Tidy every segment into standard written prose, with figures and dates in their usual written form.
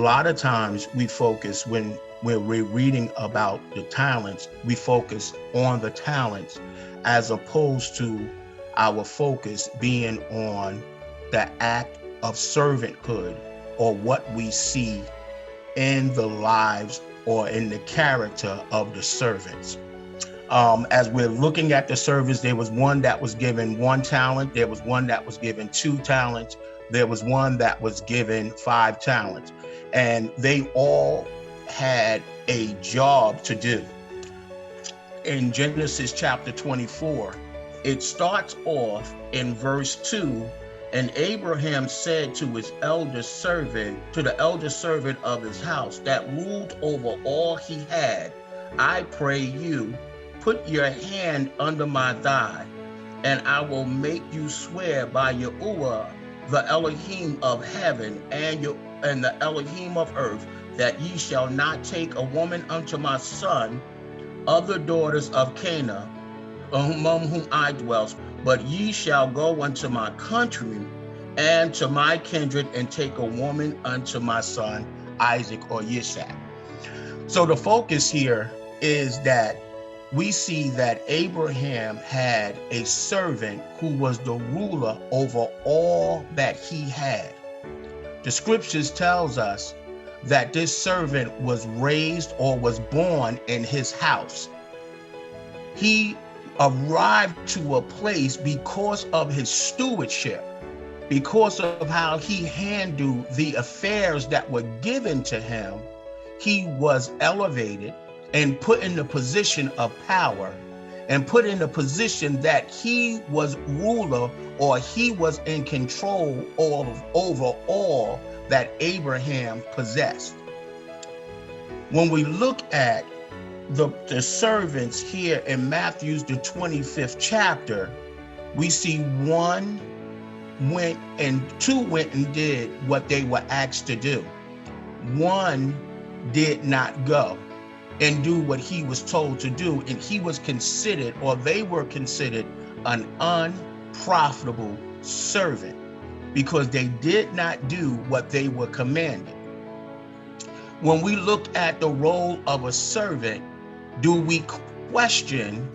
lot of times we focus when we're reading about the talents, we focus on the talents as opposed to our focus being on the act of servanthood, or what we see in the lives or in the character of the servants. As we're looking at the servants, there was one that was given 1 talent. There was one that was given 2 talents. There was one that was given 5 talents. And they all had a job to do. In Genesis chapter 24, it starts off in verse 2. And Abraham said to his eldest servant, to the eldest servant of his house that ruled over all he had, I pray you, put your hand under my thigh, and I will make you swear by Yahuwah, the Elohim of heaven, and the Elohim of earth, that ye shall not take a woman unto my son of the daughters of Canaan, among whom I dwell, but ye shall go unto my country and to my kindred, and take a woman unto my son Isaac or Yishak. So the focus here is that we see that Abraham had a servant who was the ruler over all that he had. The scriptures tells us that this servant was raised or was born in his house. He arrived to a place because of his stewardship, because of how he handled the affairs that were given to him. He was elevated and put in the position of power, and put in the position that he was ruler, or he was in control over all that Abraham possessed. When we look at the servants here in Matthew's the 25th chapter, we see 1 went and 2 went and did what they were asked to do. 1 did not go and do what he was told to do, and he was considered, or they were considered, an unprofitable servant, because they did not do what they were commanded. When we look at the role of a servant, do we question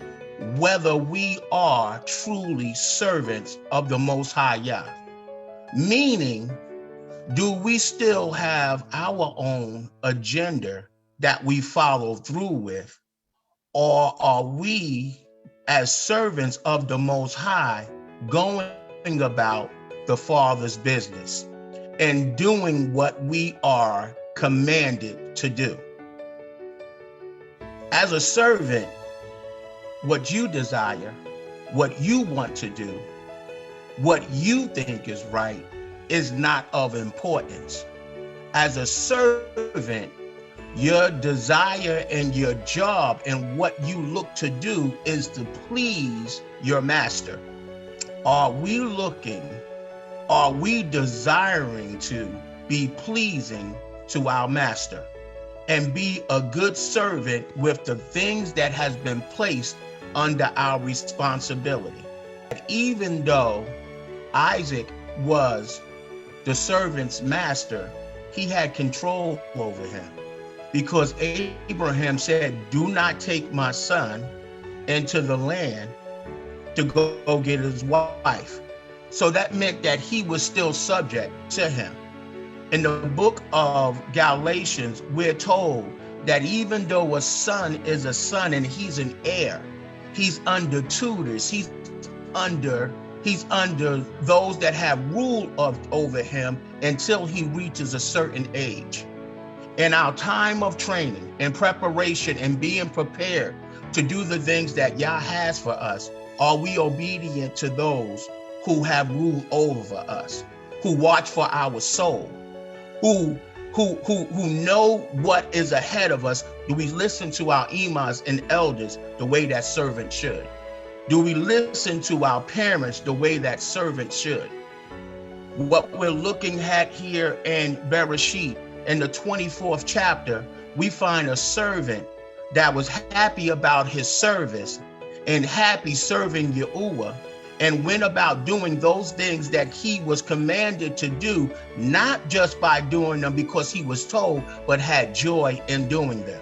whether we are truly servants of the Most High Yah? Meaning, do we still have our own agenda that we follow through with, or are we, as servants of the Most High, going about the Father's business and doing what we are commanded to do? As a servant, what you desire, what you want to do, what you think is right is not of importance. As a servant, your desire and your job and what you look to do is to please your master. Are we desiring to be pleasing to our master and be a good servant with the things that has been placed under our responsibility? Even though Isaac was the servant's master, he had control over him, because Abraham said, do not take my son into the land to go get his wife. So that meant that he was still subject to him. In the book of Galatians, we're told that even though a son is a son and he's an heir, he's under tutors, he's under those that have rule over him until he reaches a certain age. In our time of training and preparation and being prepared to do the things that Yah has for us, are we obedient to those who have rule over us, who watch for our soul, who know what is ahead of us? Do we listen to our imams and elders the way that servants should? Do we listen to our parents the way that servants should? What we're looking at here in Bereshit, in the 24th chapter, we find a servant that was happy about his service and happy serving Yahuwah, and went about doing those things that he was commanded to do, not just by doing them because he was told, but had joy in doing them.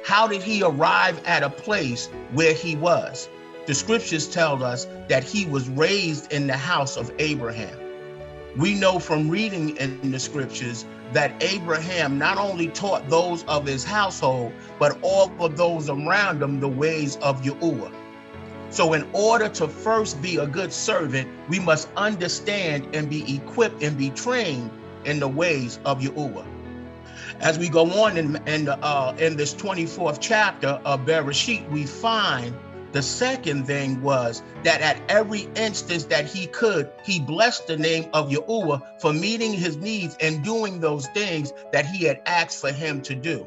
How did he arrive at a place where he was? The scriptures tell us that he was raised in the house of Abraham. We know from reading in the scriptures that Abraham not only taught those of his household, but all of those around him the ways of Yahuwah. So in order to first be a good servant, we must understand and be equipped and be trained in the ways of Yahuwah. As we go on in this 24th chapter of Bereshit, we find the second thing was that at every instance that he could, he blessed the name of Yahuwah for meeting his needs and doing those things that he had asked for him to do.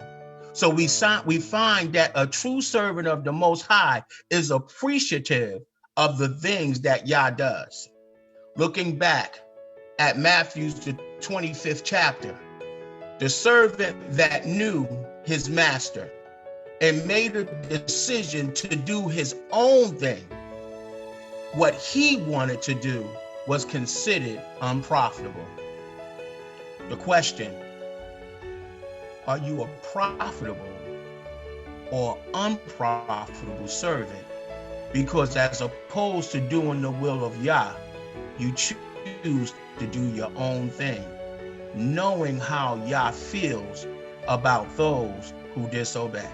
So we find that a true servant of the Most High is appreciative of the things that Yah does. Looking back at Matthew's the 25th chapter, the servant that knew his master and made a decision to do his own thing, what he wanted to do was considered unprofitable. The question, are you a profitable or unprofitable servant? Because as opposed to doing the will of Yah, you choose to do your own thing, knowing how Yah feels about those who disobey.